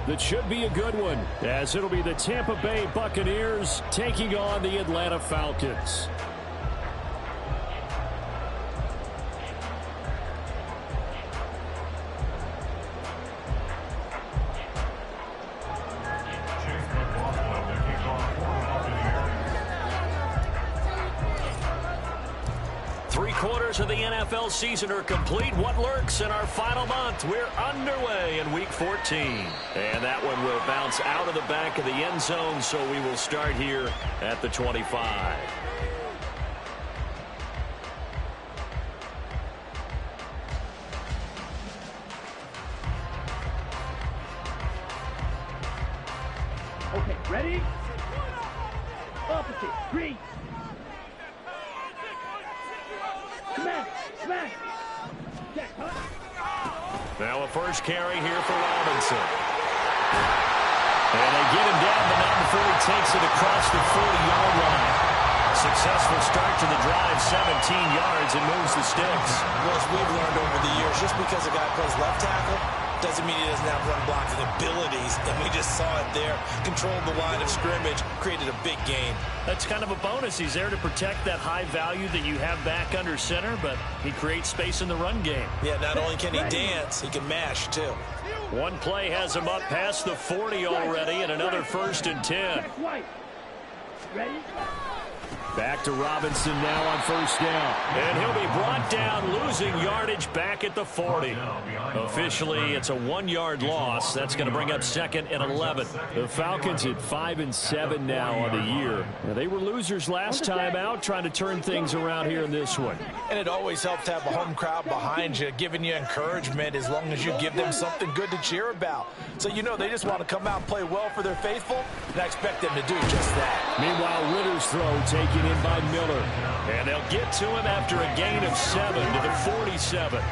that should be a good one, as it'll be the Tampa Bay Buccaneers taking on the Atlanta Falcons. Three-quarters of the NFL season are complete. What lurks in our final month? We're underway in Week 14. And that one will bounce out of the back of the end zone, so we will start here at the 25. Okay, ready? Opposite, green. Smash! Now a first carry here for Robinson. And they get him down, but not before he takes it across the 40-yard line. Successful start to the drive, 17 yards, and moves the sticks. Well, as we've learned over the years, just because a guy plays left tackle doesn't mean he doesn't have run blocking abilities, and we just saw it there. Controlled the line of scrimmage, created a big gain. That's kind of a bonus. He's there to protect that high value that you have back under center, but he creates space in the run game. Yeah, not only can he dance, he can mash, too. One play has him up past the 40 already, and another 1st and 10. Ready? Back to Robinson now on first down. And he'll be brought down, losing yardage back at the 40. Officially, it's a 1-yard loss. That's going to bring up 2nd and 11. The Falcons at 5-7 now on the year. Now, they were losers last time out, trying to turn things around here in this one. And it always helps to have a home crowd behind you, giving you encouragement as long as you give them something good to cheer about. So, you know, they just want to come out and play well for their faithful, and I expect them to do just that. Meanwhile, Ritter's throw taken in by Miller. And they'll get to him after a gain of 7 to the 47.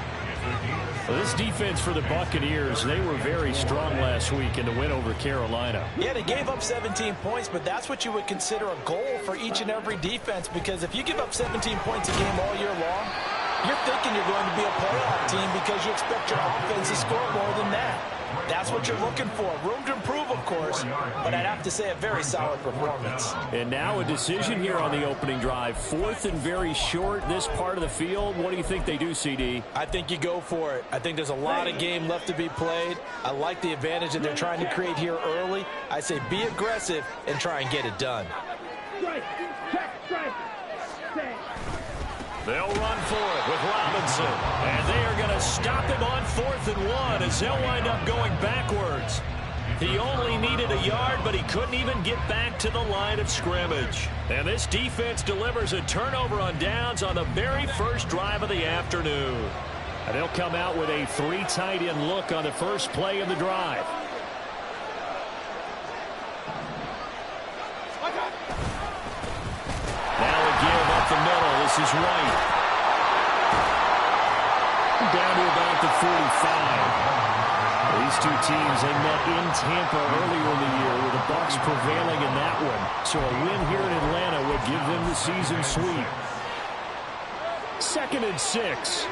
Well, this defense for the Buccaneers, they were very strong last week in the win over Carolina. Yeah, they gave up 17 points, but that's what you would consider a goal for each and every defense, because if you give up 17 points a game all year long, you're thinking you're going to be a playoff team because you expect your offense to score more than that. That's what you're looking for. Room to improve, of course, but I'd have to say a very solid performance. And now a decision here on the opening drive. 4th and very short, this part of the field. What do you think they do, CD? I think you go for it. I think there's a lot of game left to be played. I like the advantage that they're trying to create here early. I say be aggressive and try and get it done. They'll run for it with Robinson. And they are going to stop him on 4th and 1 as they'll wind up going backwards. He only needed a yard, but he couldn't even get back to the line of scrimmage. And this defense delivers a turnover on downs on the very first drive of the afternoon. And they'll come out with a 3 tight end look on the first play of the drive. Now a give up the middle. This is White. Down to about the 45. These two teams, they met in Tampa earlier in the year with the Bucs prevailing in that one. So a win here in Atlanta would give them the season sweep. 2nd and 6.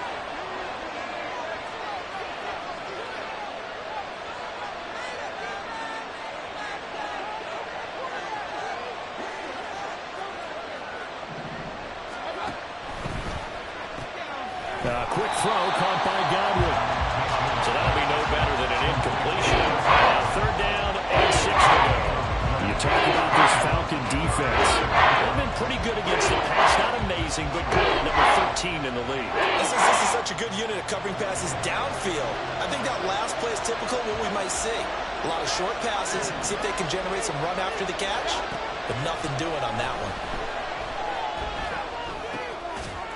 Quick throw caught by Godwin. So that'll be no better than an incompletion. Now 3rd down and 6 to go. You talk about this Falcon defense. They've been pretty good against the pass. Not amazing, but good. Number 13 in the league. This is such a good unit of covering passes downfield. I think that last play is typical of what we might see. A lot of short passes. See if they can generate some run after the catch. But nothing doing on that one.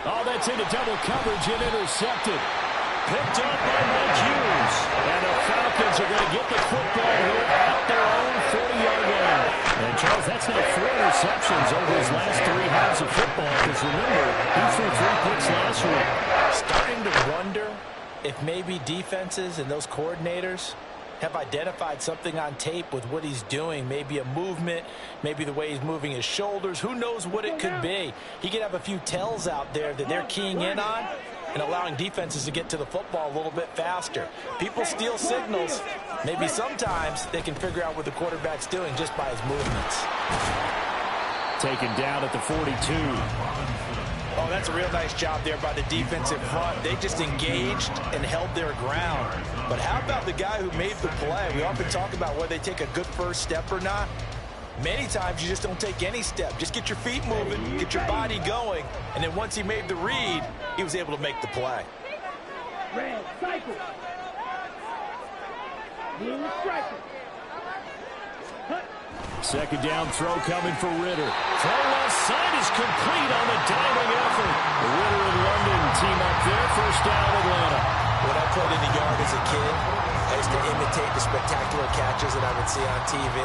Oh, that's into double coverage and intercepted. Picked up by Mike Hughes. And the Falcons are going to get the football here at their own 40-yard line. And, Charles, that's now 4 interceptions over his last 3 halves of football. Because, remember, he threw 3 picks last week. Starting to wonder if maybe defenses and those coordinators have identified something on tape with what he's doing. Maybe a movement, maybe the way he's moving his shoulders. Who knows what it could be? He could have a few tells out there that they're keying in on. and allowing defenses to get to the football a little bit faster. People steal signals. Maybe sometimes they can figure out what the quarterback's doing just by his movements. Taken down at the 42. Oh, that's a real nice job there by the defensive front. They just engaged and held their ground. But how about the guy who made the play? We often talk about whether they take a good first step or not. Many times you just don't take any step. Just get your feet moving, get your body going, and then once he made the read, he was able to make the play. Red, cycle. Blue, striker. Second down throw coming for Ritter. Throw left side is complete on the diving effort. Ritter and London team up there. First down, Atlanta. When I played in the yard as a kid, I used to imitate the spectacular catches that I would see on TV.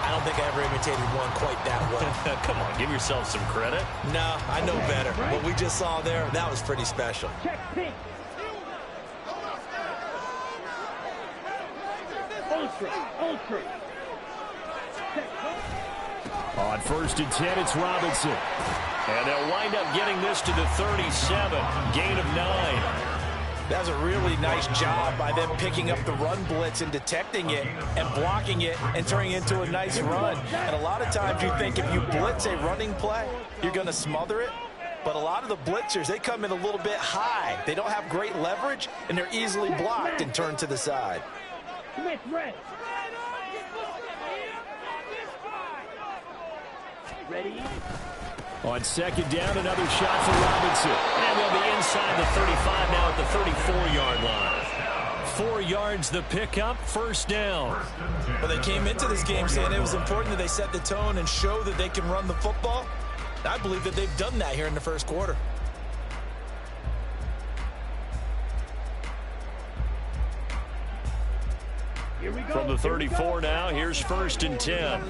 I don't think I ever imitated one quite that well. Come on, give yourself some credit. No, I know better. What we just saw there, that was pretty special. Check pink. Ultra, ultra. On 1st and 10, it's Robinson. And they'll wind up getting this to the 37. Gain of 9. That was a really nice job by them picking up the run blitz and detecting it and blocking it and turning it into a nice run. And a lot of times you think if you blitz a running play, you're going to smother it. But a lot of the blitzers, they come in a little bit high. They don't have great leverage, and they're easily blocked and turned to the side. Smith, red. Ready? On 2nd down, another shot for Robinson. And they'll be inside the 35 now at the 34-yard line. 4 yards the pickup, first down. Well, they came into this game saying it was important that they set the tone and show that they can run the football. I believe that they've done that here in the first quarter. Here we go. From the 34 now, here's 1st and 10.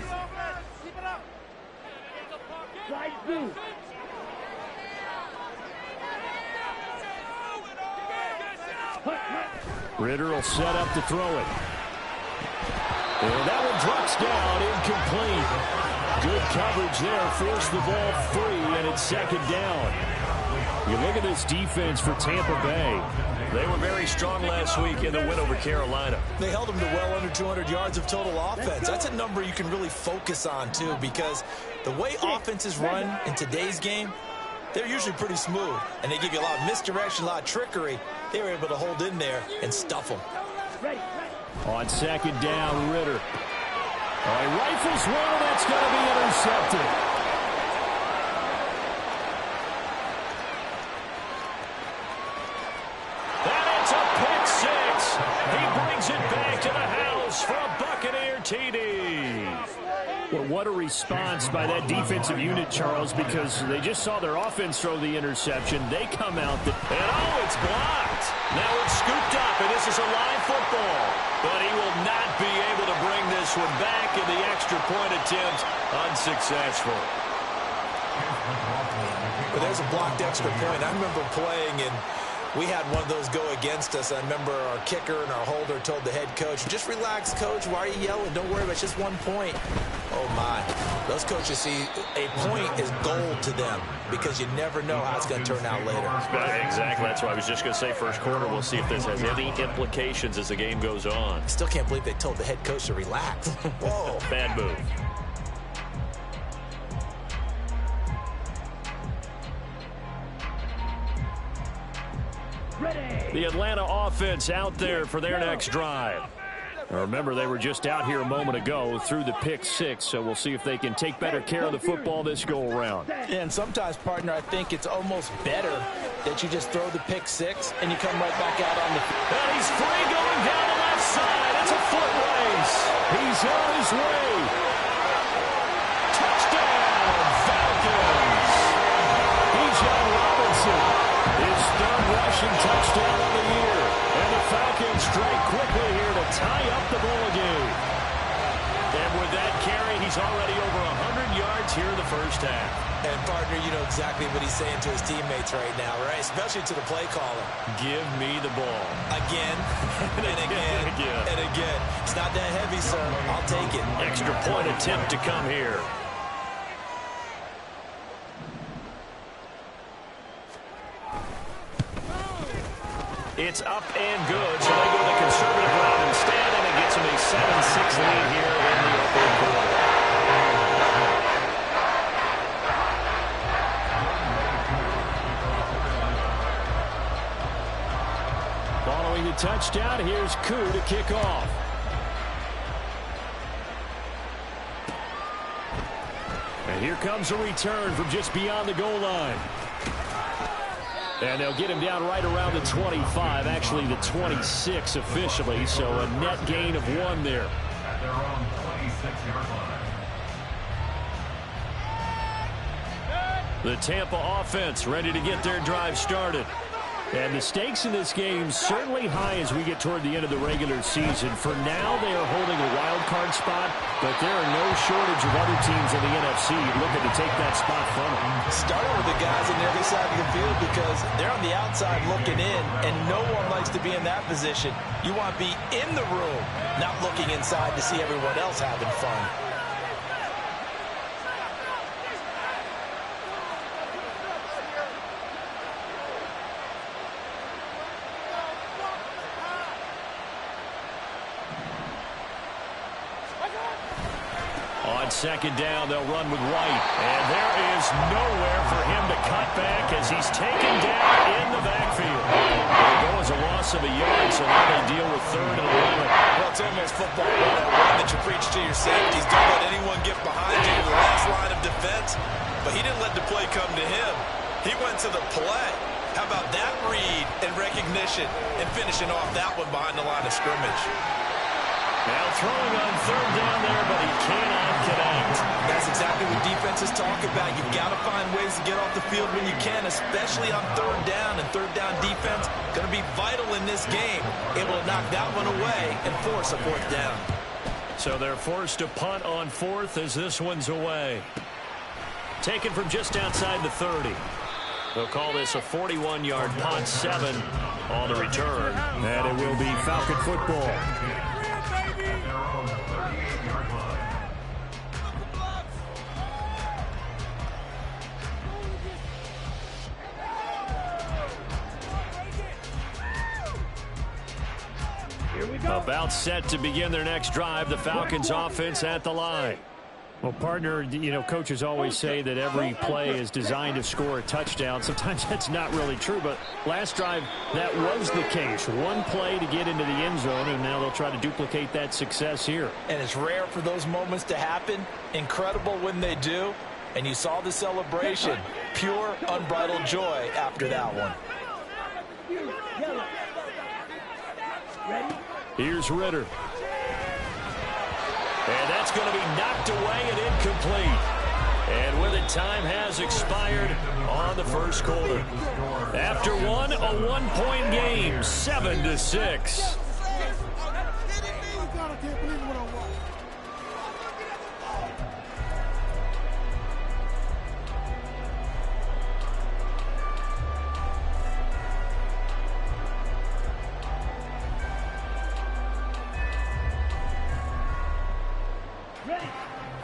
Slide through. Ritter will set up to throw it. And that one drops down, incomplete. Good coverage there, forced the ball free, and it's 2nd down. You look at this defense for Tampa Bay. They were very strong last week in the win over Carolina. They held them to well under 200 yards of total offense. That's a number you can really focus on, too, because the way offenses run in today's game, they're usually pretty smooth, and they give you a lot of misdirection, a lot of trickery. They were able to hold in there and stuff them. On 2nd down, Ritter. He rifles one, that's going to be intercepted. And it's a pick six. He brings it back to the house for a Buccaneer TD. Well, what a response by that defensive unit, Charles, because they just saw their offense throw the interception. They come out. And it's blocked. Now it's scooped up, and this is a live football. But he will not be able to bring this one back, and the extra point attempt unsuccessful. But there's a blocked extra point. I remember playing, and we had one of those go against us. I remember our kicker and our holder told the head coach, just relax, coach. Why are you yelling? Don't worry about it. It's just 1 point. Oh, my. Those coaches see a point is gold to them because you never know how it's going to turn out later. Exactly. That's what I was just going to say. First quarter, we'll see if this has any implications as the game goes on. I still can't believe they told the head coach to relax. Whoa. Bad move. The Atlanta offense out there for their next drive. Now remember, they were just out here a moment ago through the pick six, so we'll see if they can take better care of the football this go-around. Yeah, and sometimes, partner, I think it's almost better that you just throw the pick six and you come right back out on the field. And he's free going down the left side. It's a foot race. He's on his way. Touchdown, Falcons. Bijan Robinson, his 3rd rushing touchdown of the year. And the Falcons strike quickly here to tie up the ball game. And with that carry, he's already over 100 yards here in the first half. And, partner, you know exactly what he's saying to his teammates right now, right? Especially to the play caller. Give me the ball. Again, and again, and again. It's not that heavy, sir. I'll take it. Extra point attempt to come here. It's up and good, so they go the conservative route instead, and it gets them a 7-6 lead here in the opening quarter. Following the touchdown, here's Koo to kick off. And here comes a return from just beyond the goal line. And they'll get him down right around the 25, actually the 26 officially, so a net gain of 1 there. At their own 26-yard line. The Tampa offense ready to get their drive started. And the stakes in this game certainly high as we get toward the end of the regular season. For now, they are holding a wild card spot, but there are no shortage of other teams in the NFC looking to take that spot from them. Starting with the guys on the other side of the field because they're on the outside looking in, and no one likes to be in that position. You want to be in the room, not looking inside to see everyone else having fun. On second down, they'll run with White. And there is nowhere for him to cut back as he's taken down in the backfield. It'll go as a loss of a yard, so now they deal with 3rd and 11. Well, it's almost football 101 that you preach to your safeties. Don't let anyone get behind you to the last line of defense. But he didn't let the play come to him. He went to the play. How about that read and recognition and finishing off that one behind the line of scrimmage? Now throwing on 3rd down there, but he cannot connect. That's exactly what defenses talk about. You've got to find ways to get off the field when you can, especially on 3rd down. And 3rd down defense going to be vital in this game. Able to knock that one away and force a 4th down. So they're forced to punt on 4th as this one's away. Taken from just outside the 30. They'll call this a 41-yard punt, 7 on the return. And it will be Falcon football. About set to begin their next drive. The Falcons offense at the line. Well, partner, you know, coaches always say that every play is designed to score a touchdown. Sometimes that's not really true, but last drive, that was the case. One play to get into the end zone, and now they'll try to duplicate that success here. And it's rare for those moments to happen. Incredible when they do. And you saw the celebration. Pure, unbridled joy after that one. Here's Ritter. And that's going to be knocked away and incomplete. And with it, time has expired on the first quarter. After one, a 1-point game, 7-6.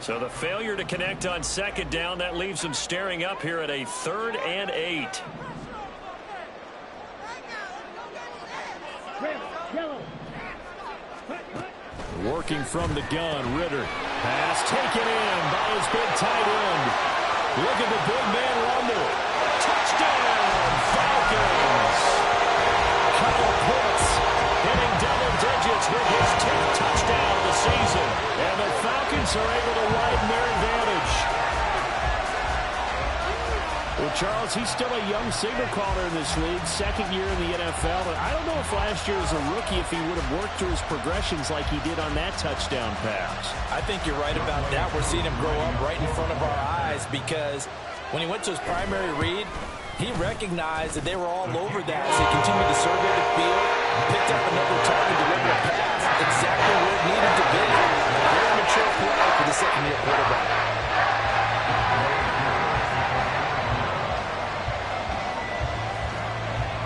So the failure to connect on second down, that leaves them staring up here at a 3rd and 8. Working from the gun, Ritter. Pass taken in by his big tight end. Look at the big man rumble. Touchdown, Falcons! Kyle Pitts hitting double digits with his 10th touchdown of the season. And the Falcons are able to widen their advantage. Well, Charles, he's still a young signal caller in this league, 2nd year in the NFL. And I don't know if last year as a rookie, if he would have worked through his progressions like he did on that touchdown pass. I think you're right about that. We're seeing him grow up right in front of our eyes because when he went to his primary read, he recognized that they were all over that. So he continued to survey the field, picked up another target, delivered a pass. Exactly what it needed to be. Very mature play for the 2nd-year quarterback.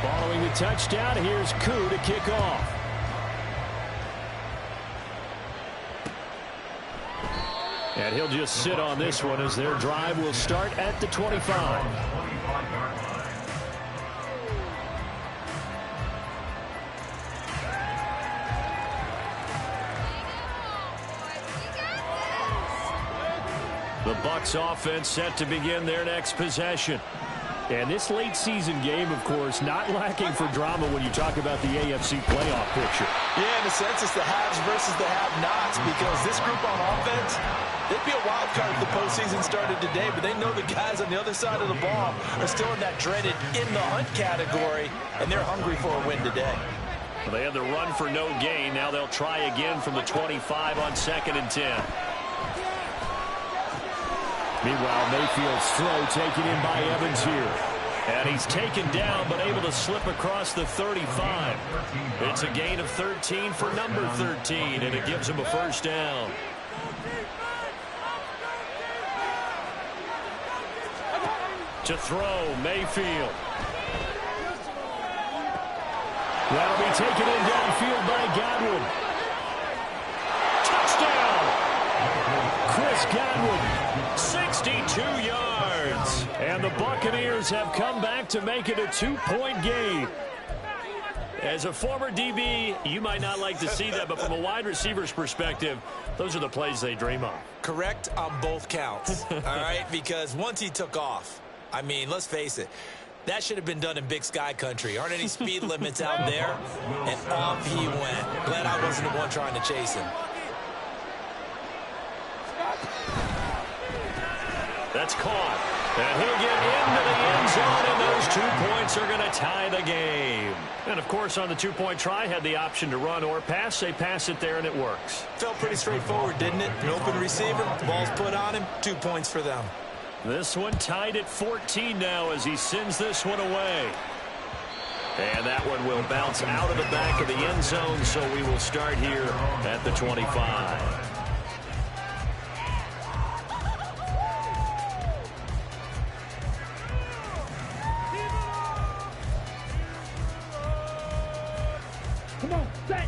Following the touchdown, here's Koo to kick off. And he'll just sit on this one as their drive will start at the 25. The Bucs offense set to begin their next possession. And this late season game, of course, not lacking for drama when you talk about the AFC playoff picture. Yeah, in a sense, it's the haves versus the have-nots, because this group on offense, they'd be a wild card if the postseason started today, but they know the guys on the other side of the ball are still in that dreaded in-the-hunt category, and they're hungry for a win today. Well, they had the run for no gain. Now they'll try again from the 25 on 2nd and 10. Meanwhile, Mayfield's throw taken in by Evans here. And he's taken down, but able to slip across the 35. It's a gain of 13 for number 13, and it gives him a first down. To throw, Mayfield. That'll be taken in downfield by Godwin. Touchdown! Chris Godwin. 62 yards. And the Buccaneers have come back to make it a 2-point game. As a former DB, you might not like to see that, but from a wide receiver's perspective, those are the plays they dream of. Correct on both counts, all right? Because once he took off, I mean, let's face it, that should have been done in Big Sky country. Aren't any speed limits out there? And off he went. Glad I wasn't the one trying to chase him. That's caught. And he'll get into the end zone, and those 2 points are going to tie the game. And, of course, on the 2-point try, had the option to run or pass. They pass it there, and it works. Felt pretty straightforward, didn't it? An open receiver, ball's put on him, 2 points for them. This one tied at 14 now as he sends this one away. And that one will bounce out of the back of the end zone, so we will start here at the 25.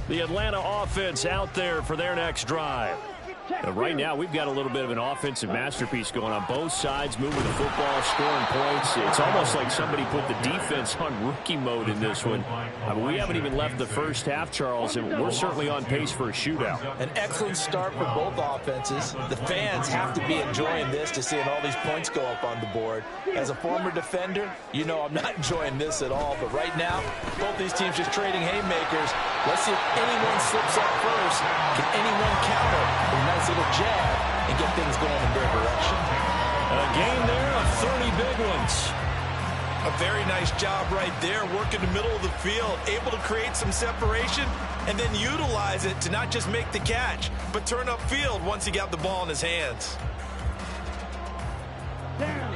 The Atlanta offense out there for their next drive. And right now, we've got a little bit of an offensive masterpiece going on both sides, moving the football, scoring points. It's almost like somebody put the defense on rookie mode in this one. I mean, we haven't even left the first half, Charles, and we're certainly on pace for a shootout. An excellent start for both offenses. The fans have to be enjoying this to seeing all these points go up on the board. As a former defender, you know I'm not enjoying this at all. But right now, both these teams just trading haymakers. Let's see if anyone slips up first. Can anyone counter a nice little jab and get things going in their direction? A gain there of 30 big ones. A very nice job right there, working the middle of the field, able to create some separation and then utilize it to not just make the catch, but turn upfield once he got the ball in his hands.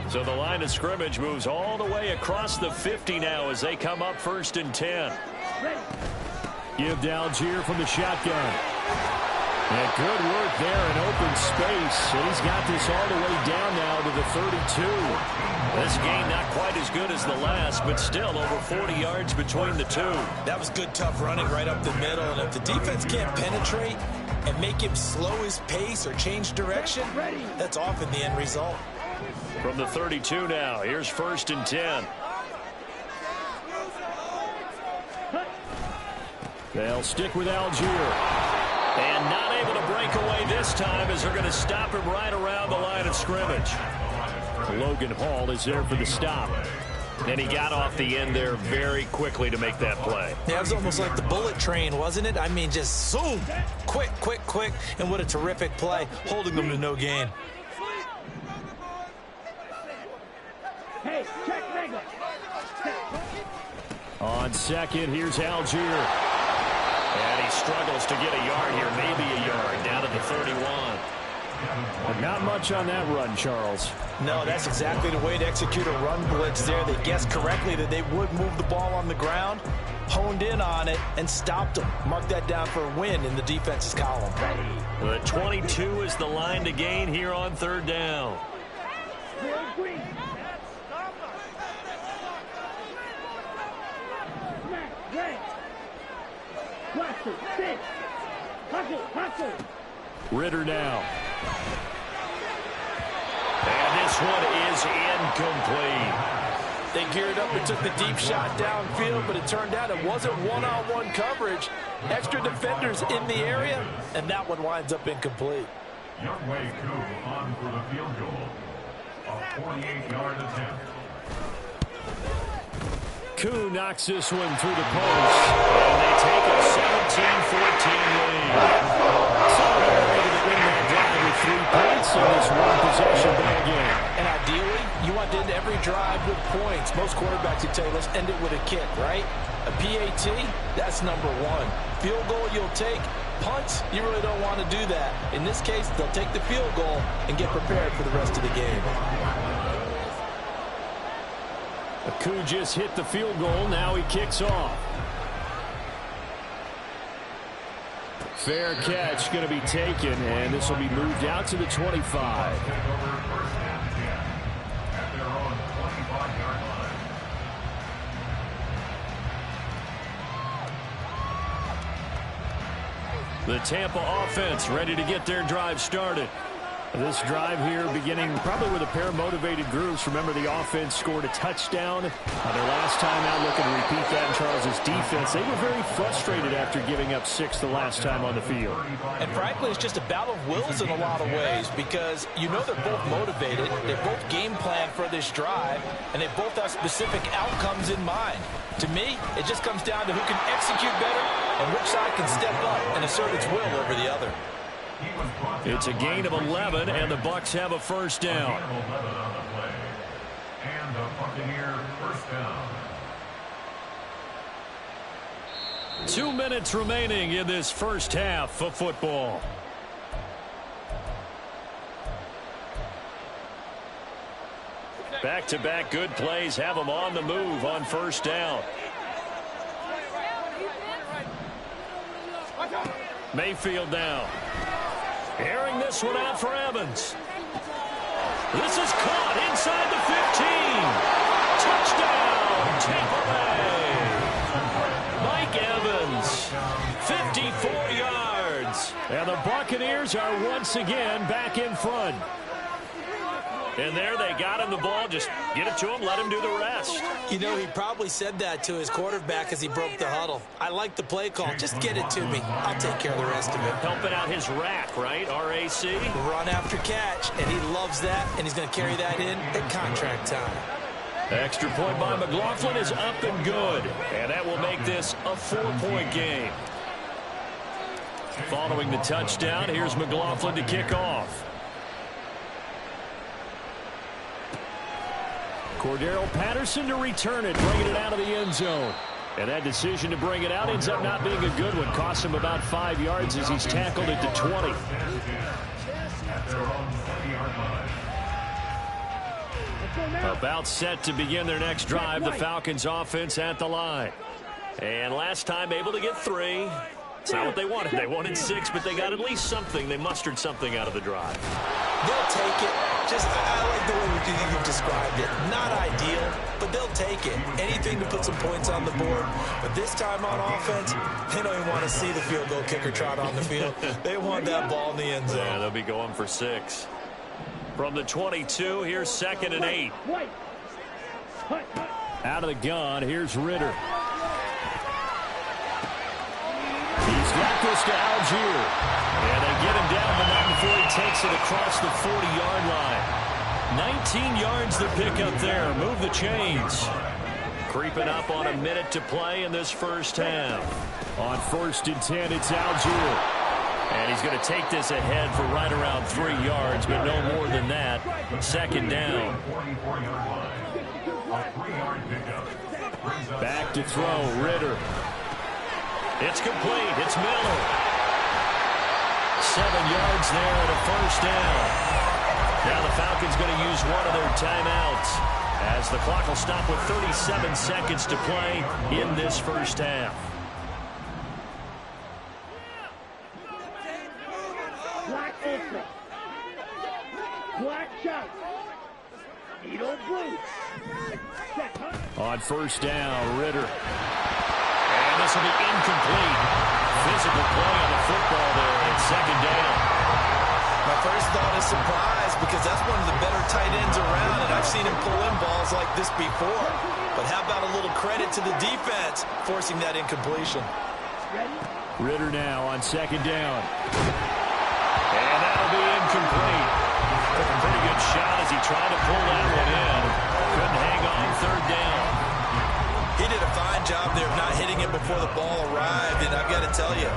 So the line of scrimmage moves all the way across the 50 now as they come up 1st and 10. Give to Algier from the shotgun. And good work there in open space. And he's got this all the way down now to the 32. This game not quite as good as the last, but still over 40 yards between the two. That was good, tough running right up the middle. And if the defense can't penetrate and make him slow his pace or change direction, that's often the end result. From the 32 now, here's 1st and 10. They'll stick with Algier. And not able to break away this time as they're going to stop him right around the line of scrimmage. Logan Hall is there for the stop. And he got off the end there very quickly to make that play. Yeah, it was almost like the bullet train, wasn't it? I mean, just zoom. Quick, quick, quick. And what a terrific play, holding them to no gain. Hey, check Mega. On second, here's Algier. And he struggles to get a yard here, maybe a yard, down to the 31. But not much on that run, Charles. No, that's exactly the way to execute a run blitz there. They guessed correctly that they would move the ball on the ground, honed in on it, and stopped them. Mark that down for a win in the defense's column. The 22 is the line to gain here on 3rd down. Ritter now. And this one is incomplete. They geared up and took the deep shot downfield, but it turned out it wasn't one-on-one coverage. Extra defenders in the area, and that one winds up incomplete. Youngway Koo on for the field goal. A 48-yard attempt. Koo knocks this one through the post. And they take a 17-14 lead. So they're able to win that drive with 3 points in this one-possession ball game. And ideally, you want to end every drive with points. Most quarterbacks would tell you, let's end it with a kick, right? A PAT, that's number 1. Field goal you'll take. Punts, you really don't want to do that. In this case, they'll take the field goal and get prepared for the rest of the game. Koo just hit the field goal. Now he kicks off. Fair catch going to be taken, and this will be moved out to the 25. The Tampa offense ready to get their drive started. This drive here beginning probably with a pair of motivated groups. Remember, the offense scored a touchdown on their last time out. Looking to repeat that in Charles' defense. They were very frustrated after giving up 6 the last time on the field. And frankly, it's just a battle of wills in a lot of ways because you know they're both motivated. They both game plan for this drive, and they both have specific outcomes in mind. To me, it just comes down to who can execute better and which side can step up and assert its will over the other. It's a gain of 11, and the Bucs have a first down. And the Buccaneer first down. 2 minutes remaining in this first half of football. Back-to-back good plays have them on the move on first down. Mayfield now. Airing this one out for Evans. This is caught inside the 15. Touchdown, Tampa Bay. Mike Evans, 54 yards. And the Buccaneers are once again back in front. And there they got him the ball. Just get it to him, let him do the rest. You know, he probably said that to his quarterback as he broke the huddle. I like the play call. Just get it to me. I'll take care of the rest of it. Helping out his rack, right? RAC. Run after catch, and he loves that, and he's going to carry that in at contract time. Extra point by McLaughlin is up and good. And that will make this a 4-point game. Following the touchdown, here's McLaughlin to kick off. Cordero Patterson to return it, bringing it out of the end zone. And that decision to bring it out ends up not being a good one. Cost him about 5 yards as he's tackled at the 20. About set to begin their next drive. The Falcons offense at the line. And last time able to get 3. It's not what they wanted. They wanted 6, but they got at least something. They mustered something out of the drive. They'll take it. Just, I like the way you described it. Not ideal, but they'll take it. Anything to put some points on the board. But this time on offense, they don't even want to see the field goal kicker trot on the field. They want that ball in the end zone. Yeah, they'll be going for 6. From the 22, here's 2nd and 8. Out of the gun, here's Ritter. He's got this to Algier. And they get him down, but not before he takes it across the 40-yard line. 19 yards to pick up there. Move the chains. Creeping up on a minute to play in this first half. On 1st and 10, it's Algier. And he's going to take this ahead for right around 3 yards, but no more than that. 2nd down. Back to throw, Ritter. It's complete. It's Miller. 7 yards there and a first down. Now the Falcons going to use one of their timeouts as the clock will stop with 37 seconds to play in this first half. Black open. Black shot. Needle blue. On first down, Ritter. And this will be incomplete. Physical play on the football there. It's 2nd down. My first thought is surprise because that's one of the better tight ends around, and I've seen him pull in balls like this before. But how about a little credit to the defense forcing that incompletion? Ritter now on 2nd down. And that'll be before the ball arrived, and I've got to tell you,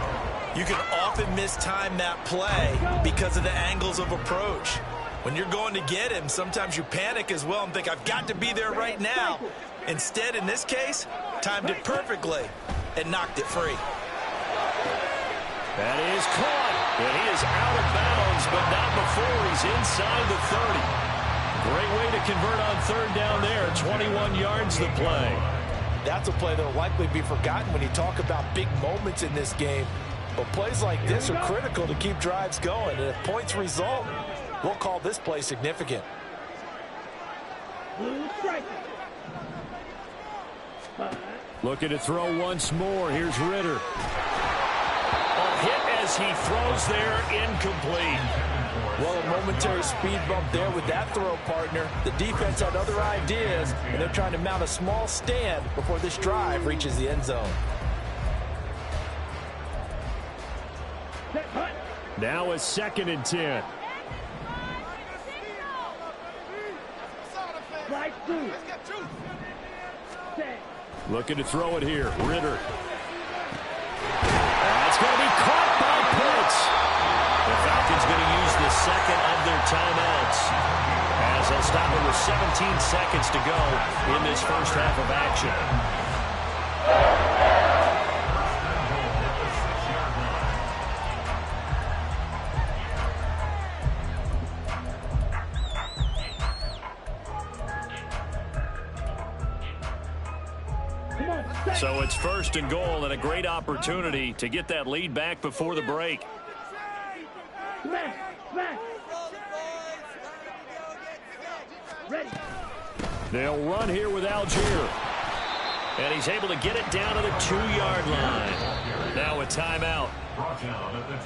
you can often mistime that play because of the angles of approach. When you're going to get him, sometimes you panic as well and think, I've got to be there right now. Instead, in this case, timed it perfectly and knocked it free. That is caught, and he is out of bounds, but not before he's inside the 30. Great way to convert on third down there. 21 yards the play. That's a play that will likely be forgotten when you talk about big moments in this game. But plays like this are critical to keep drives going. And if points result, we'll call this play significant. Looking to throw once more. Here's Ritter. A hit as he throws there, incomplete. Well, a momentary speed bump there with that throw, partner. The defense had other ideas, and they're trying to mount a small stand before this drive reaches the end zone. Now a 2nd and 10. Looking to throw it here. Ritter. That's going to be caught by Pitts. The Falcons going to use the second of their timeouts, as they'll stop it with 17 seconds to go in this first half of action. So it's 1st and goal, and a great opportunity to get that lead back before the break. They'll run here with Algier. And he's able to get it down to the 2-yard line. Now a timeout.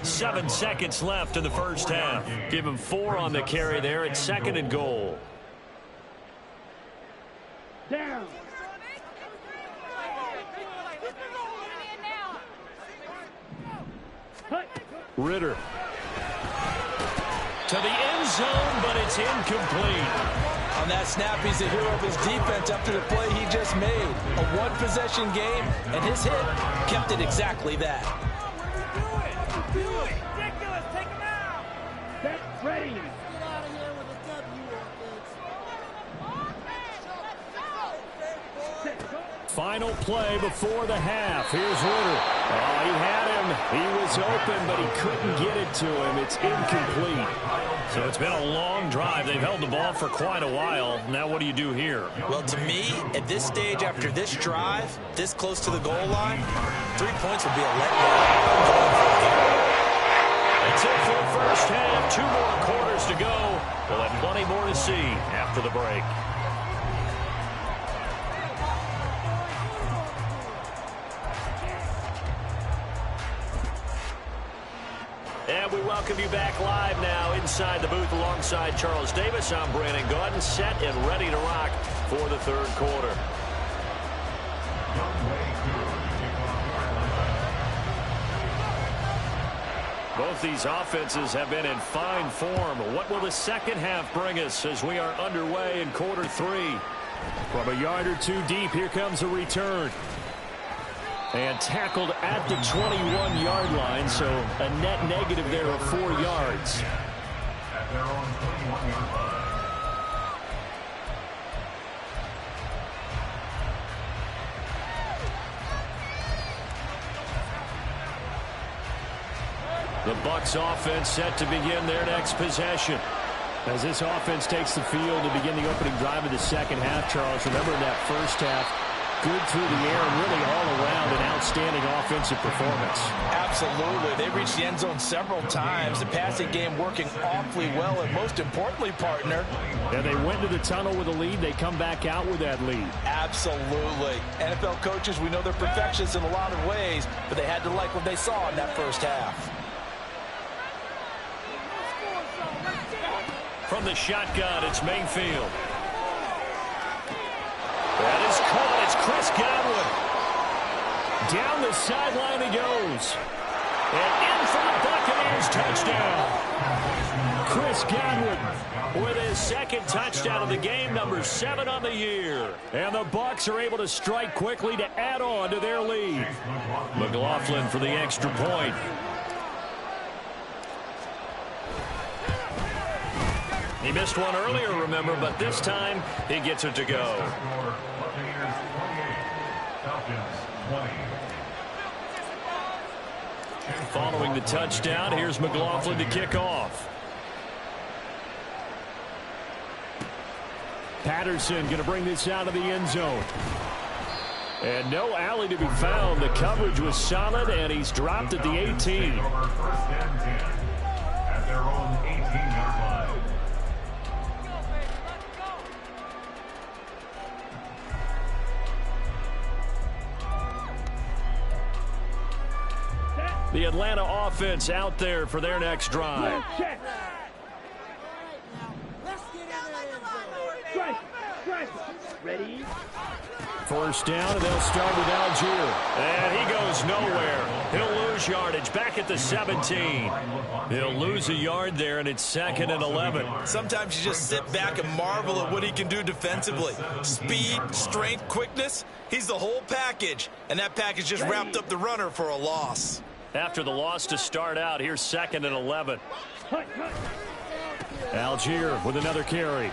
7 seconds left in the first half. Give him 4 on the carry there at 2nd and goal. Down. Ritter. To the end zone, but it's incomplete. On that snap, he's a hero of his defense after the play he just made. A one-possession game, and his hit kept it exactly that. Ridiculous. Take him out. Set, ready. Final play before the half. Here's Ritter. Oh, he had him. He was open, but he couldn't get it to him. It's incomplete. So it's been a long drive. They've held the ball for quite a while. Now what do you do here? Well, to me, at this stage, after this drive, this close to the goal line, 3 points would be a letdown. That's it for the first half. 2 more quarters to go. We'll have plenty more to see after the break. And we welcome you back live now inside the booth alongside Charles Davis. I'm Brandon Gaudin, set and ready to rock for the third quarter. Both these offenses have been in fine form. What will the second half bring us as we are underway in quarter 3? From a yard or 2 deep, here comes a return. And tackled at the 21-yard line, so a net negative there of 4 yards. At their own 21-yard line. The Bucs offense set to begin their next possession. As this offense takes the field to begin the opening drive of the second half, Charles, remember in that first half, good through the air and really all around an outstanding offensive performance. Absolutely. They reached the end zone several times. The passing game working awfully well, and most importantly, partner. And they went to the tunnel with a lead. They come back out with that lead. Absolutely. NFL coaches, we know they're perfectionists in a lot of ways, but they had to like what they saw in that first half. From the shotgun, it's Mayfield. That is caught. It's Chris Godwin. Down the sideline he goes. And in for the Buccaneers touchdown. Chris Chris Godwin with his second touchdown of the game, number 7 on the year. And the Bucs are able to strike quickly to add on to their lead. McLaughlin for the extra point. He missed one earlier, remember, but this time he gets it to go. Following the touchdown, here's McLaughlin to kick off. Patterson going to bring this out of the end zone. And no alley to be found. The coverage was solid, and he's dropped at the 18. First and 10 at their own 18-yard line. The Atlanta offense out there for their next drive. Ready? First down, and they'll start with Algier. And he goes nowhere. He'll lose yardage back at the 17. He'll lose a yard there, and it's 2nd and 11. Sometimes you just sit back and marvel at what he can do defensively. Speed, strength, quickness. He's the whole package. And that package just wrapped up the runner for a loss. After the loss to start out, here's 2nd and 11. Algier with another carry.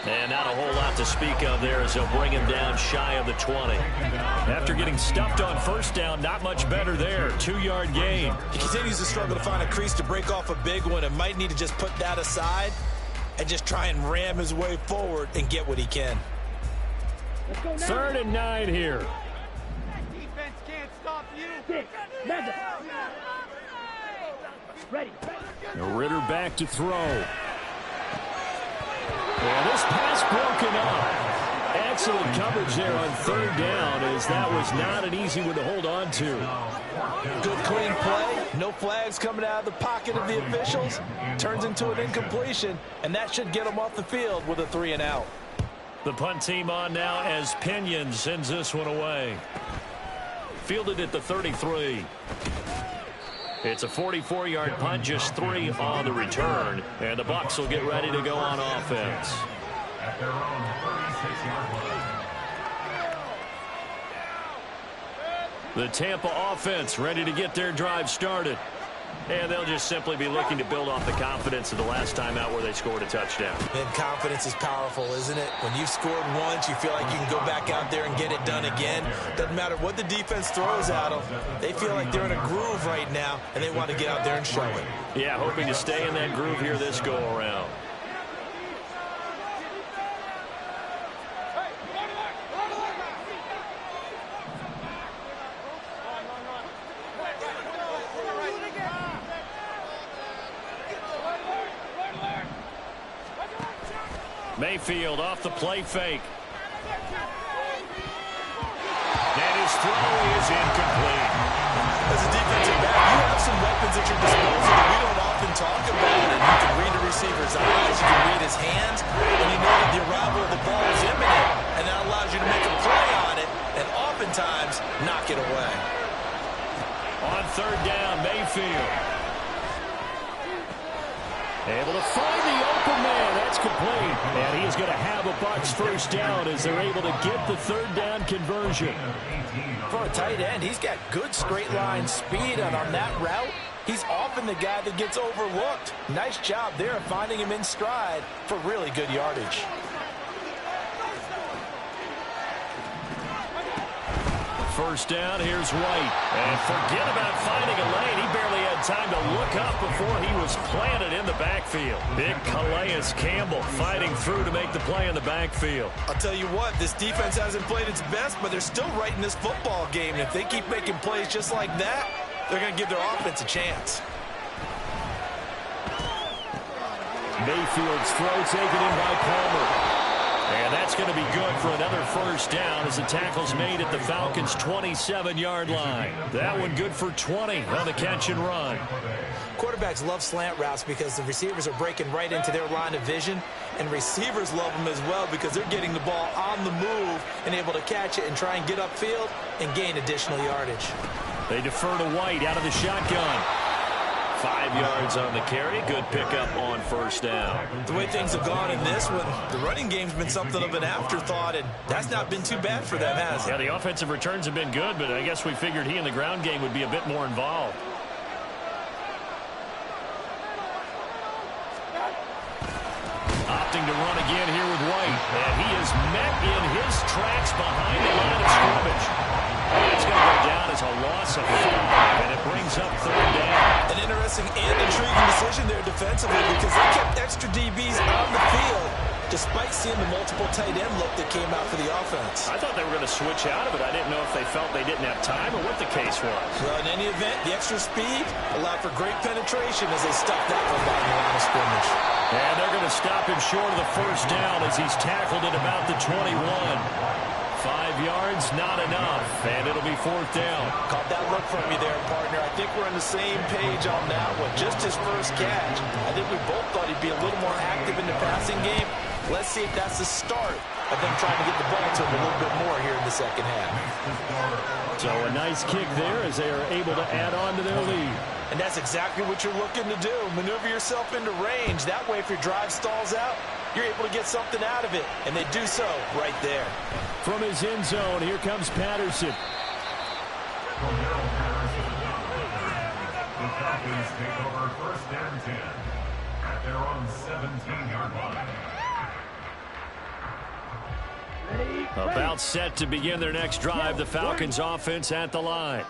And not a whole lot to speak of there as they'll bring him down shy of the 20. After getting stuffed on first down, not much better there. 2-yard gain. He continues to struggle to find a crease to break off a big one and might need to just put that aside and just try and ram his way forward and get what he can. 3rd and 9 here. Defense can't stop you. Ready. Ritter back to throw. And this pass broken up. Excellent coverage there on 3rd down, as that was not an easy one to hold on to. Good clean play. No flags coming out of the pocket of the officials. Turns into an incompletion, and that should get him off the field with a 3 and out. The punt team on now as Pinion sends this one away. Fielded at the 33. It's a 44-yard punt, just 3 on the return. And the Bucs will get ready to go on offense. At their own 36-yard line. The Tampa offense ready to get their drive started. And they'll just simply be looking to build off the confidence of the last time out where they scored a touchdown. And confidence is powerful, isn't it? When you've scored once, you feel like you can go back out there and get it done again. Doesn't matter what the defense throws at them. They feel like they're in a groove right now, and they want to get out there and show it. Yeah, hoping to stay in that groove here this go-around. Mayfield off the play fake. And his throw is incomplete. As a defensive back, you have some weapons at your disposal that we don't often talk about. And you can read the receiver's eyes, you can read his hands, and you know that the arrival of the ball is imminent. And that allows you to make a play on it and oftentimes knock it away. On 3rd down, Mayfield. Able to find the open man. That's complete. And he's going to have a Bucs first down as they're able to get the 3rd down conversion. For a tight end, he's got good straight line speed, and on that route, he's often the guy that gets overlooked. Nice job there of finding him in stride for really good yardage. First down, here's White. And forget about finding a lane. He barely had time to look up before he was planted in the backfield. Big Calais Campbell fighting through to make the play in the backfield. I'll tell you what, this defense hasn't played its best, but they're still right in this football game. And if they keep making plays just like that, they're going to give their offense a chance. Mayfield's throw taken in by Palmer. And that's going to be good for another first down as the tackle's made at the Falcons' 27-yard line. That one good for 20 on the catch and run. Quarterbacks love slant routes because the receivers are breaking right into their line of vision, and receivers love them as well because they're getting the ball on the move and able to catch it and try and get upfield and gain additional yardage. They defer to White out of the shotgun. 5 yards on the carry. Good pickup on first down. The way things have gone in this one, the running game's been something of an afterthought, and that's not been too bad for them, has it? Yeah, the offensive returns have been good, but I guess we figured he in the ground game would be a bit more involved. Opting to run again here with White, and he is met in his tracks behind the line of scrimmage. It's going to go down as a loss of 5, and it brings up 3rd down. An interesting and intriguing decision there defensively because they kept extra DBs on the field despite seeing the multiple tight end look that came out for the offense. I thought they were going to switch out of it. I didn't know if they felt they didn't have time or what the case was. Well, in any event, the extra speed allowed for great penetration as they stuffed that one down the line of scrimmage. And they're going to stop him short of the first down as he's tackled at about the 21. 5 yards, not enough, and it'll be 4th down. Caught that look from you there, partner. I think we're on the same page on that one. Just his first catch. I think we both thought he'd be a little more active in the passing game. Let's see if that's the start of them trying to get the ball to him a little bit more here in the second half. So a nice kick there as they are able to add on to their lead. And that's exactly what you're looking to do. Maneuver yourself into range. That way, if your drive stalls out, you're able to get something out of it. And they do so right there. From his end zone, here comes Patterson. The Falcons take over 1st and 10 at their own 17-yard line. About set to begin their next drive, the Falcons offense at the line.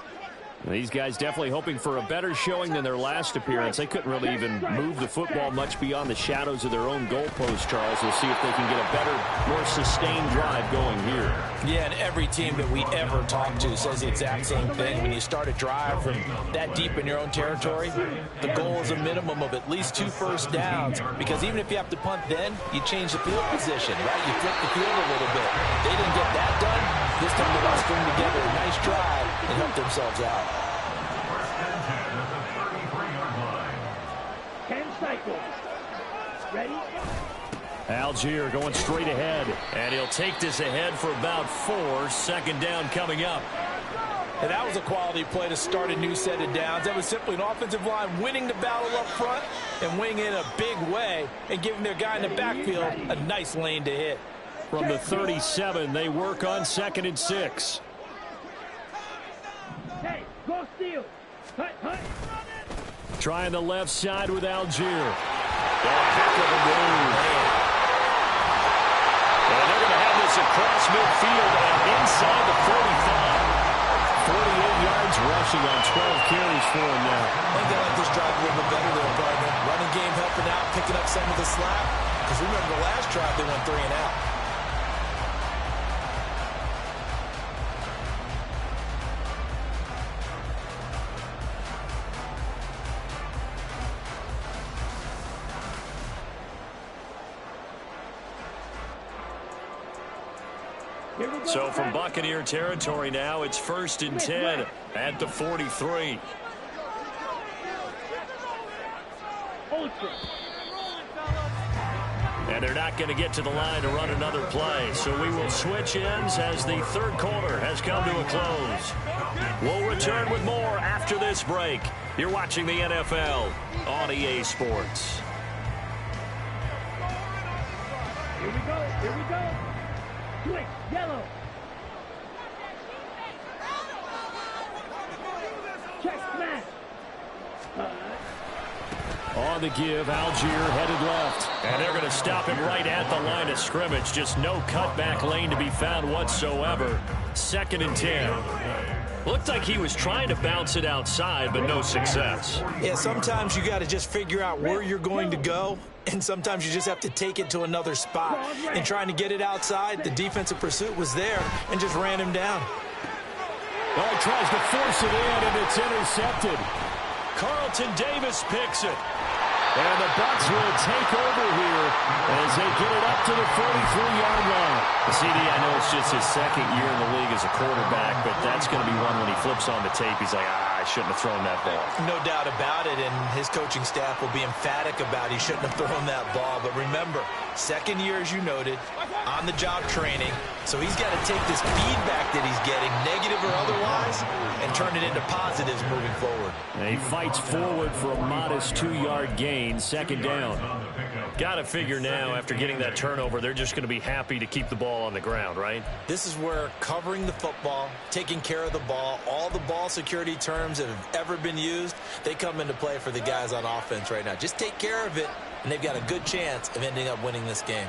These guys definitely hoping for a better showing than their last appearance. They couldn't really even move the football much beyond the shadows of their own goalpost, Charles. We'll see if they can get a better, more sustained drive going here. Yeah, and every team that we ever talk to says the exact same thing. When you start a drive from that deep in your own territory, the goal is a minimum of at least 2 first downs. Because even if you have to punt then, you change the field position, right? You flip the field a little bit. They didn't get that done. This time they're going to string together a nice drive and help themselves out. 10 cycles. Ready? Algier going straight ahead, and he'll take this ahead for about 4. 2nd down coming up. And that was a quality play to start a new set of downs. That was simply an offensive line winning the battle up front and winning in a big way and giving their guy in the backfield a nice lane to hit. From the 37, they work on 2nd and 6. Hey, go steal. Hut, hut. Trying the left side with Algier. Heck of a move. And they're going to have this across midfield and inside the 45. 48 yards rushing on 12 carries for him now. I think they like this drive a little bit better there, partner. Running game helping out, picking up some of the slack. Because remember the last drive they went 3 and out. So from Buccaneer territory now, it's 1st and 10 at the 43. And they're not going to get to the line to run another play. So we will switch ends as the 3rd quarter has come to a close. We'll return with more after this break. You're watching the NFL on EA Sports. Here we go. Here we go. Switch. Yellow. Check smash. On the give, Algier headed left. And they're going to stop him right at the line of scrimmage. Just no cutback lane to be found whatsoever. 2nd and 10. Looked like he was trying to bounce it outside, but no success. Yeah, sometimes you got to just figure out where you're going to go, and sometimes you just have to take it to another spot. And trying to get it outside, the defensive pursuit was there and just ran him down. Well, he tries to force it in, and it's intercepted. Carlton Davis picks it. And the Bucs will take over here as they get it up to the 43-yard line. CD, I know it's just his 2nd year in the league as a quarterback, but that's going to be one when he flips on the tape. He's like, I shouldn't have thrown that ball. No doubt about it, and his coaching staff will be emphatic about he shouldn't have thrown that ball. But remember, Second year, as you noted, on-the-job training. So he's got to take this feedback that he's getting, negative or otherwise, and turn it into positives moving forward. And he fights forward for a modest 2-yard gain, second down. Got to figure now, after getting that turnover, they're just going to be happy to keep the ball on the ground, right? This is where covering the football, taking care of the ball, all the ball security terms that have ever been used, they come into play for the guys on offense right now. Just take care of it, and they've got a good chance of ending up winning this game.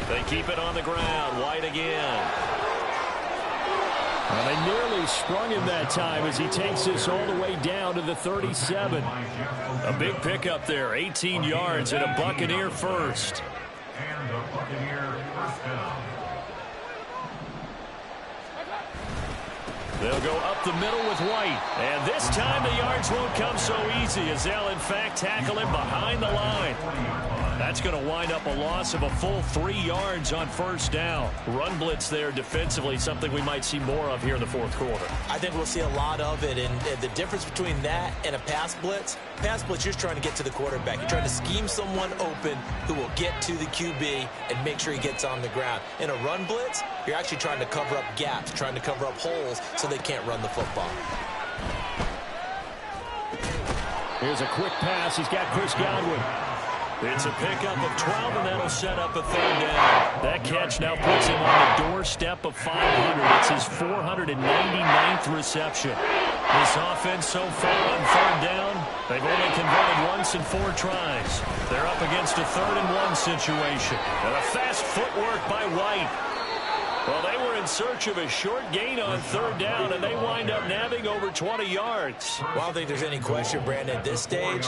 They keep it on the ground. White again. Well, they nearly sprung him that time as he takes this all the way down to the 37. A big pickup there. 18 yards and a Buccaneer first. And a Buccaneer first down. They'll go up the middle with White. And this time the yards won't come so easy as they'll, in fact, tackle him behind the line. That's going to wind up a loss of a full 3 yards on first down. Run blitz there defensively, something we might see more of here in the fourth quarter. I think we'll see a lot of it, and the difference between that and a pass blitz, you're just trying to get to the quarterback. You're trying to scheme someone open who will get to the QB and make sure he gets on the ground. In a run blitz, you're actually trying to cover up gaps, trying to cover up holes so they can't run the football. Here's a quick pass. He's got Chris Godwin. It's a pickup of 12, and that'll set up a third down. That catch now puts him on the doorstep of 500. It's his 499th reception. This offense so far on third down, they've only converted once in 4 tries. They're up against a 3rd-and-1 situation. And a fast footwork by White. Well, they were in search of a short gain on third down, and they wind up nabbing over 20 yards. Well, I don't think there's any question, Brandon, at this stage.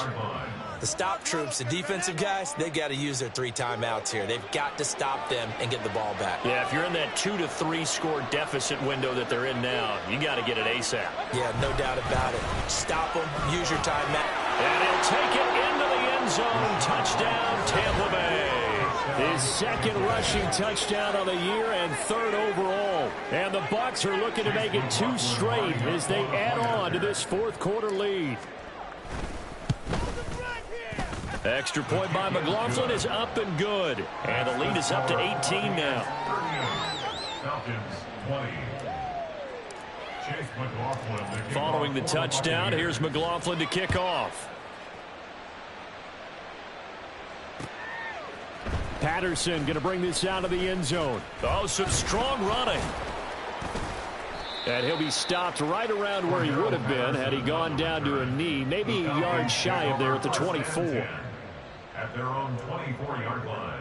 The stop troops, the defensive guys, they've got to use their 3 timeouts here. They've got to stop them and get the ball back. Yeah, if you're in that 2 to 3 score deficit window that they're in now, you got to get it ASAP. Yeah, no doubt about it. Stop them, use your timeout. And he'll take it into the end zone. Touchdown, Tampa Bay. His 2nd rushing touchdown on the year and 3rd overall. And the Bucs are looking to make it 2 straight as they add on to this 4th quarter lead. Extra point by McLaughlin is up and good. And the lead is up to 18 now. Falcons 20. Chase McLaughlin. Following the touchdown, here's McLaughlin to kick off. Patterson going to bring this out of the end zone. Oh, some strong running. And he'll be stopped right around where he would have been had he gone down to a knee, maybe a yard shy of there at the 24. At their own 24-yard line.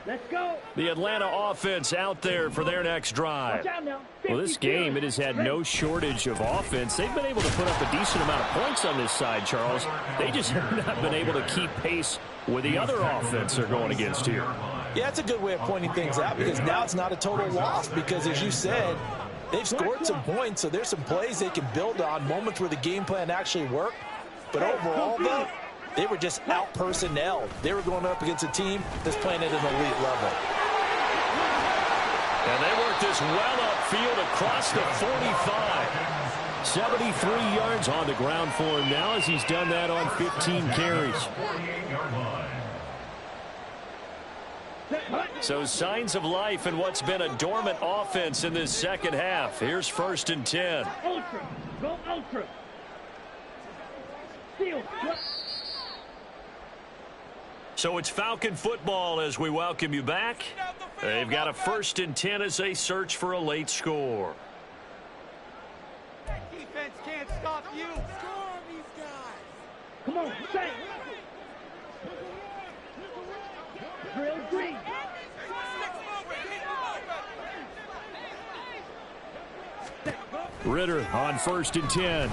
Let's go. The Atlanta offense out there for their next drive. Watch out now. Well, this game, it has had no shortage of offense. They've been able to put up a decent amount of points on this side, Charles. They just have not been able to keep pace with the other offense they're going against here. Yeah, it's a good way of pointing things out because now it's not a total loss because, as you said, they've scored some points, so there's some plays they can build on, moments where the game plan actually worked. But overall, though, they were just out-personnelled. They were going up against a team that's playing at an elite level. And they worked this well upfield across the 45. 73 yards on the ground for him now as he's done that on 15 carries. So signs of life in what's been a dormant offense in this second half. Here's 1st and 10. Ultra. Go ultra. Steal. So it's Falcon football as we welcome you back. They've got a 1st and 10 as they search for a late score. That defense can't stop you. Score on these guys. Come on, say. Drill green. Ritter on 1st and 10.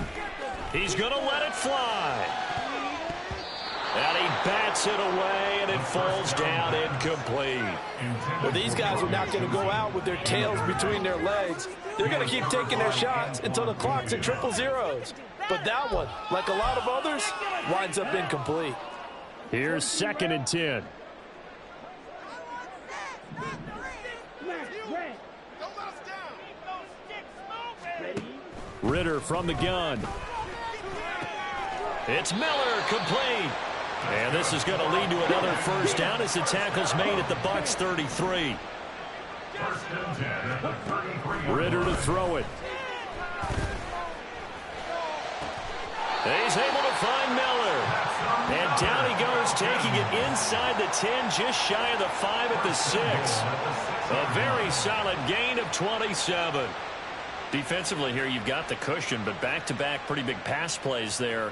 He's going to let it fly. And he bats it away, and it falls down incomplete. Well, these guys are not going to go out with their tails between their legs. They're going to keep taking their shots until the clock's at 000. But that one, like a lot of others, winds up incomplete. Here's 2nd and 10. Ritter from the gun. It's Miller, complete. And this is going to lead to another first down as the tackle's made at the Bucs 33. Ritter to throw it. He's able to find Miller. And down he goes, taking it inside the 10, just shy of the 5 at the 6. A very solid gain of 27. Defensively here, you've got the cushion, but back-to-back pretty big pass plays there.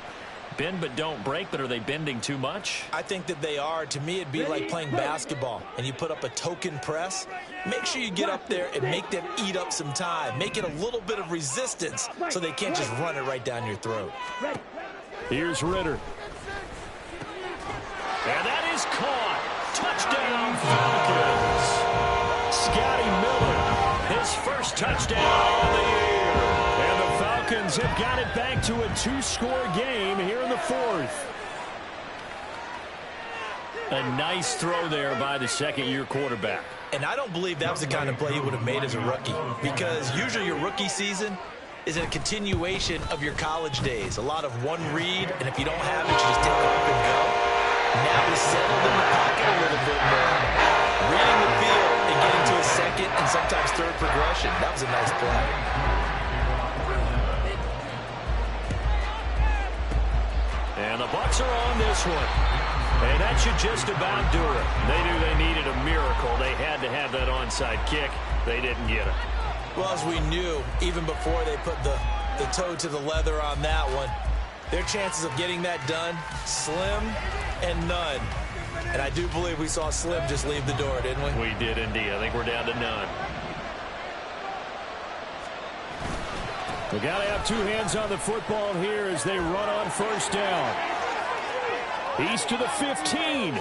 Bend but don't break, but are they bending too much? I think that they are. To me, it'd be like playing basketball, and you put up a token press. Make sure you get up there and make them eat up some time. Make it a little bit of resistance so they can't just run it right down your throat. Here's Ritter. And that is caught. Touchdown, Falcons. Scotty Miller, his first touchdown on the year. And the Falcons have got it back to a 2-score game here in the 4th. A nice throw there by the second-year quarterback. And I don't believe that was the kind of play he would have made as a rookie, because usually your rookie season is a continuation of your college days. A lot of one read, and if you don't have it, you just take off and go. Now he's settled in the pocket a little bit more, reading the field and getting to a second and sometimes third progression. That was a nice play. And the Bucs are on this one. And that should just about do it. They knew they needed a miracle. They had to have that onside kick. They didn't get it. Well, as we knew, even before they put the toe to the leather on that one, their chances of getting that done, slim and none. And I do believe we saw Slim just leave the door, didn't we? We did indeed. I think we're down to none. They got to have two hands on the football here as they run on first down. He's to the 15. And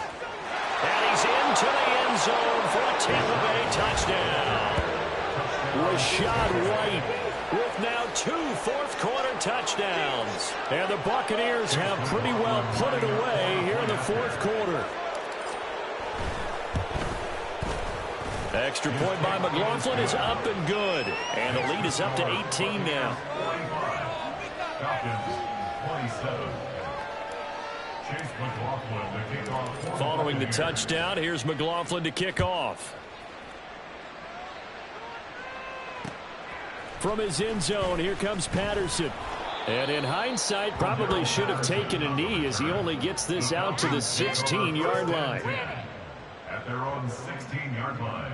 he's into the end zone for a Tampa Bay touchdown. Rashad White with now 2 fourth-quarter touchdowns. And the Buccaneers have pretty well put it away here in the 4th quarter. Extra point by McLaughlin is up and good. And the lead is up to 18 now. Following the touchdown, here's McLaughlin to kick off. From his end zone, here comes Patterson. And in hindsight, probably should have taken a knee as he only gets this out to the 16-yard line. At their own 16-yard line.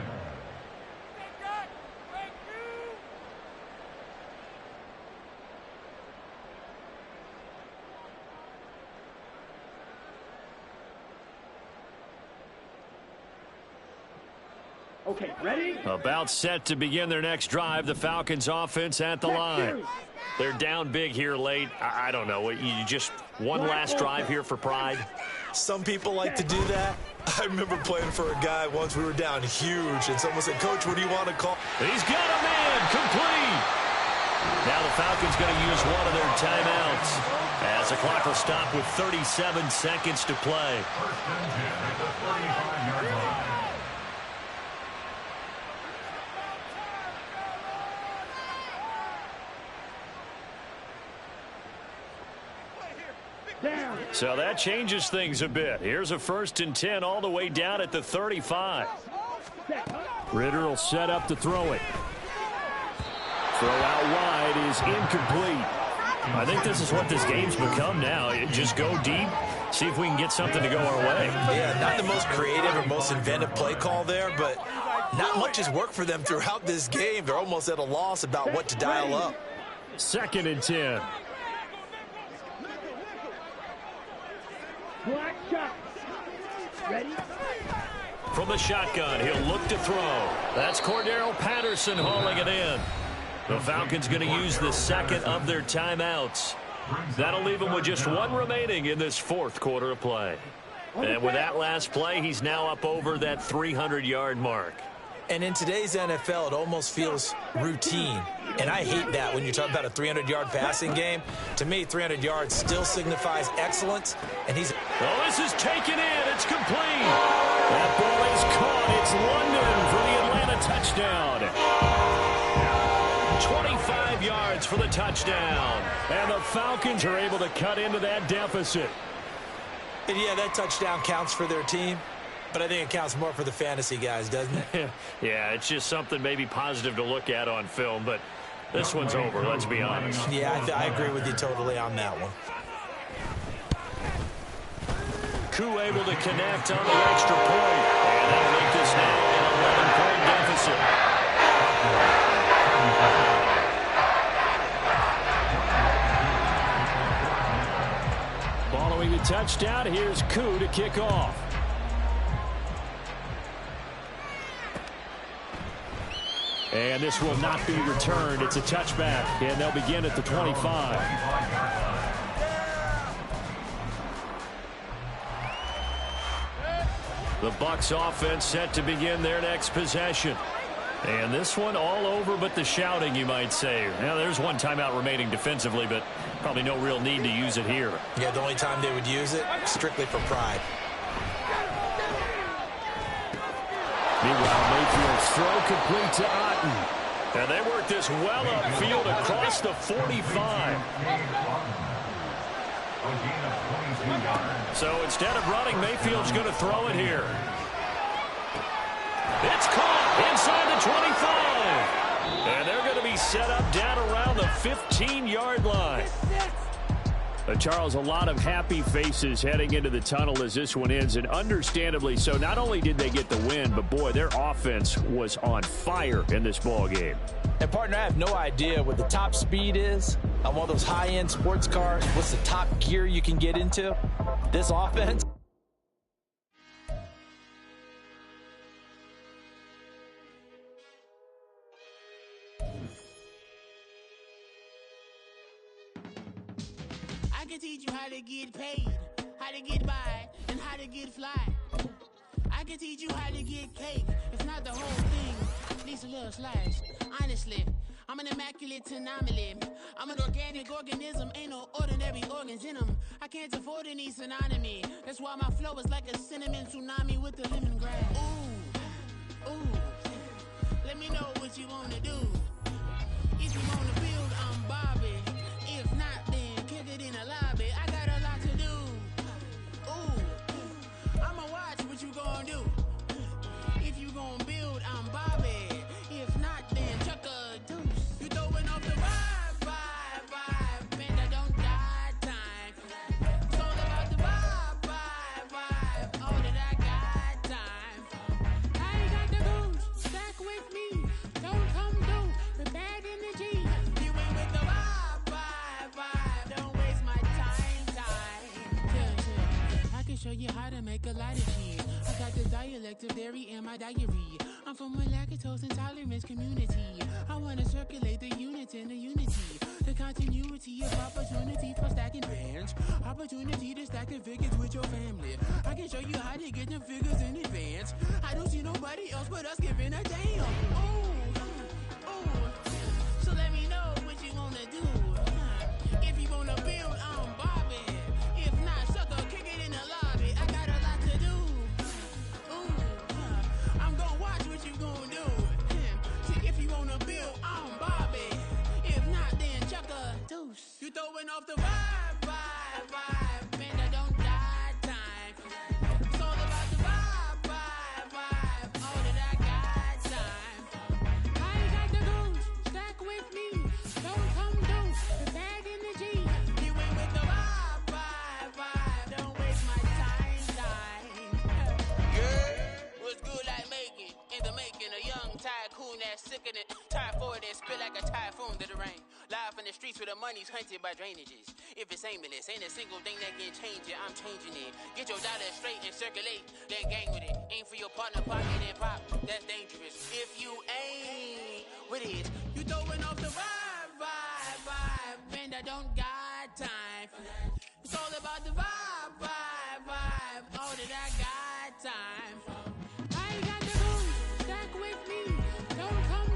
Okay, ready? About set to begin their next drive. The Falcons offense at the line. They're down big here late. I don't know. You just one last drive here for pride? Some people like to do that. I remember playing for a guy once. We were down huge, and someone said, "Coach, what do you want to call?" He's got a man complete. Now the Falcons going to use one of their timeouts as the clock will stop with 37 seconds to play. First and 10 at the 35-yard line. Down. So that changes things a bit. Here's a 1st and 10 all the way down at the 35. Ritter will set up to throw it. Throw out wide is incomplete. I think this is what this game's become now. Just go deep, see if we can get something to go our way. Yeah, not the most creative or most inventive play call there, but not much has worked for them throughout this game. They're almost at a loss about what to dial up. 2nd and 10. Black shot. Ready? From the shotgun, he'll look to throw. That's Cordero Patterson hauling it in. The Falcons going to use the 2nd of their timeouts. That'll leave them with just one remaining in this 4th quarter of play. And with that last play, he's now up over that 300-yard mark. And in today's NFL, it almost feels routine. And I hate that when you talk about a 300-yard passing game. To me, 300 yards still signifies excellence. And he's... Oh, this is taken in. It's complete. That ball is caught. It's London for the Atlanta touchdown. 25 yards for the touchdown. And the Falcons are able to cut into that deficit. And yeah, that touchdown counts for their team, but I think it counts more for the fantasy guys, doesn't it? Yeah, it's just something maybe positive to look at on film, but this one's over, let's be honest. Yeah, I agree with you totally on that one. Koo able to connect on the extra point, and that'll make this now an 11-point deficit. Following the touchdown, here's Koo to kick off. And this will not be returned. It's a touchback, and they'll begin at the 25. The Bucs offense set to begin their next possession. And this one all over but the shouting, you might say. Now, there's one timeout remaining defensively, but probably no real need to use it here. Yeah, the only time they would use it, strictly for pride. Meanwhile, Mayfield's throw complete to Otten. And they work this well upfield across the 45. So instead of running, Mayfield's going to throw it here. It's caught inside the 25. And they're going to be set up down around the 15-yard line. Charles, a lot of happy faces heading into the tunnel as this one ends, and understandably so. Not only did they get the win, but boy, their offense was on fire in this ball game. And partner, I have no idea what the top speed is on one of those high-end sports cars. What's the top gear you can get into? This offense. I can teach you how to get paid, how to get by, and how to get fly. I can teach you how to get cake, if not the whole thing, at least a little slice. Honestly, I'm an immaculate anomaly. I'm an organic organism, ain't no ordinary organs in them. I can't afford any synonymy. That's why my flow is like a cinnamon tsunami with the lemongrass. Ooh, ooh, let me know what you wanna do. If you wanna build, I'm Bobby. If not, then kick it in the lobby. I got a lot to do. Ooh, I'ma watch what you gon' do. If you gon' build, I'm Bobby. If not, then chuck a deuce. You throwing off the vibe, man, I don't die time. It's all about the vibe, all that I got time. I ain't got the goose, stack with me. Don't come through the bad energy. You ain't with the vibe, don't waste my time. Yeah. I can show you how to make a lot of shit. I got the dialect of dairy in my diary. I'm from a lactose intolerance community. I wanna circulate the units in the unity. The continuity of opportunities for stacking bands. Opportunity to stack the figures with your family. I can show you how to get them figures in advance. I don't see nobody else but us giving a damn. Ooh. So let me know what you wanna do. If you wanna build, I'm Bobby. If not, sucker, kick it in the lobby. I got a lot to do. I'm gonna watch what you gonna do. See, if you wanna build, I'm Bobby. If not, then chuck a deuce. You throwing off the vibe, man, I don't die time. It's all about the vibe, all that I got time. I ain't got the goose, stack with me. Don't come through the bad energy. You ain't with the vibe, don't waste my time. Yeah, what's good like making? In the making, a young tycoon that's sickening. Tie forward and spit like a typhoon to the rain. Live in the streets where the money's hunted by drainages. If it's aimless, ain't a single thing that can change it. I'm changing it. Get your dollar straight and circulate, then gang with it. Aim for your partner, pocket and pop. That's dangerous. If you ain't with it, you throwing off the vibe, man, I don't got time. It's all about the vibe, all that I got time. I ain't got the goose, stack with me. Don't come